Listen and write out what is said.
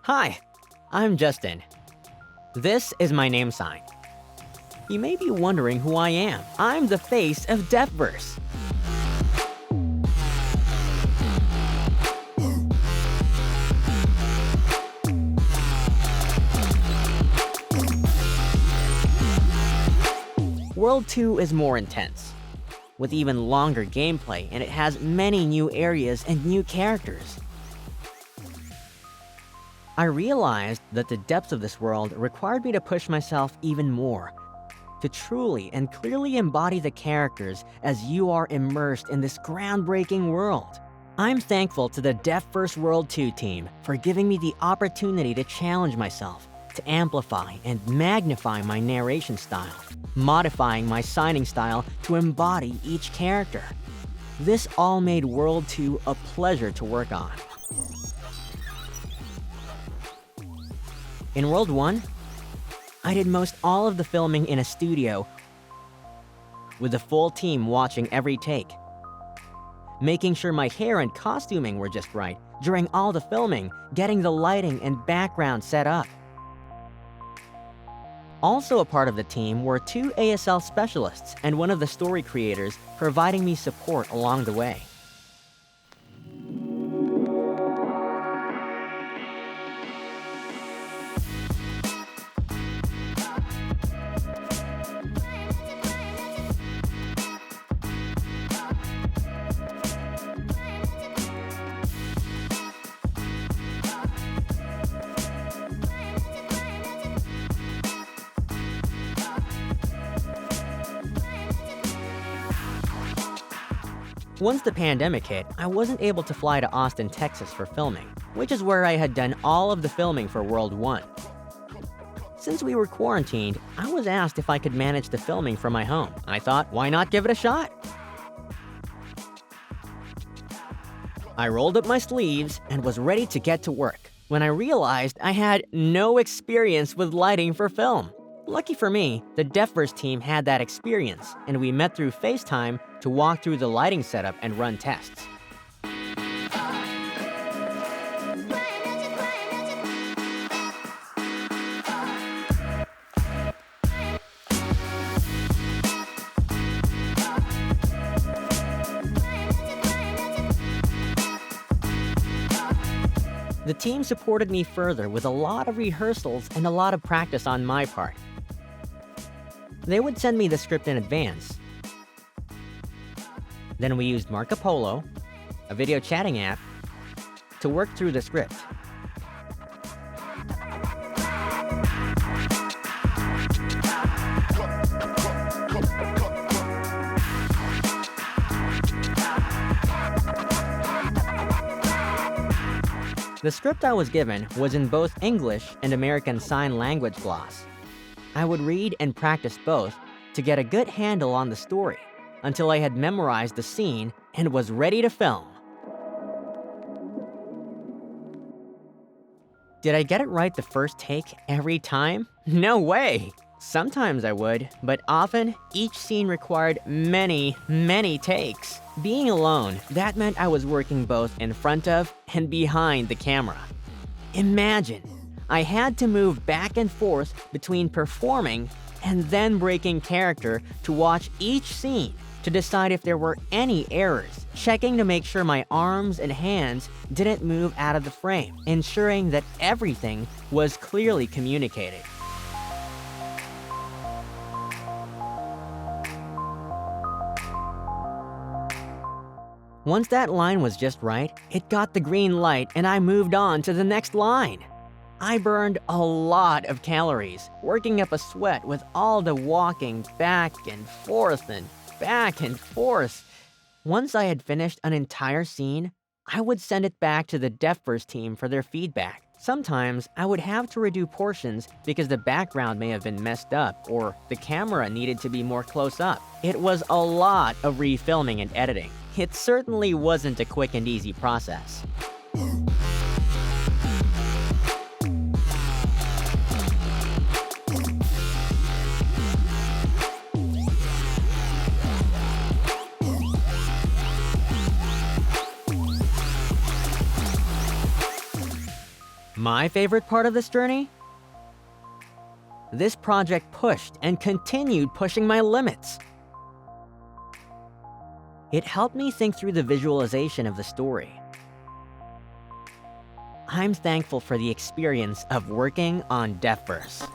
Hi, I'm Justin. This is my name sign. You may be wondering who I am. I'm the face of Deafverse. World 2 is more intense, with even longer gameplay, and it has many new areas and new characters. I realized that the depths of this world required me to push myself even more, to truly and clearly embody the characters as you are immersed in this groundbreaking world. I'm thankful to the Deafverse World 2 team for giving me the opportunity to challenge myself, to amplify and magnify my narration style, modifying my signing style to embody each character. This all made World 2 a pleasure to work on. In World 1, I did most all of the filming in a studio with the full team watching every take, making sure my hair and costuming were just right during all the filming, getting the lighting and background set up. Also a part of the team were 2 ASL specialists and one of the story creators providing me support along the way. Once the pandemic hit, I wasn't able to fly to Austin, Texas for filming, which is where I had done all of the filming for World 1. Since we were quarantined, I was asked if I could manage the filming from my home. I thought, why not give it a shot? I rolled up my sleeves and was ready to get to work when I realized I had no experience with lighting for film. Lucky for me, the Deafverse team had that experience, and we met through FaceTime to walk through the lighting setup and run tests. The team supported me further with a lot of rehearsals and a lot of practice on my part. They would send me the script in advance. Then we used Marco Polo, a video chatting app, to work through the script. The script I was given was in both English and American Sign Language gloss. I would read and practice both to get a good handle on the story until I had memorized the scene and was ready to film. Did I get it right the first take every time? No way! Sometimes I would, but often each scene required many, many takes. Being alone, that meant I was working both in front of and behind the camera. Imagine, I had to move back and forth between performing and then breaking character to watch each scene to decide if there were any errors, checking to make sure my arms and hands didn't move out of the frame, ensuring that everything was clearly communicated. Once that line was just right, it got the green light and I moved on to the next line. I burned a lot of calories, working up a sweat with all the walking back and forth and back and forth. Once I had finished an entire scene, I would send it back to the Deafverse team for their feedback. Sometimes I would have to redo portions because the background may have been messed up or the camera needed to be more close up. It was a lot of refilming and editing. It certainly wasn't a quick and easy process. My favorite part of this journey? This project pushed and continued pushing my limits. It helped me think through the visualization of the story. I'm thankful for the experience of working on Deafverse.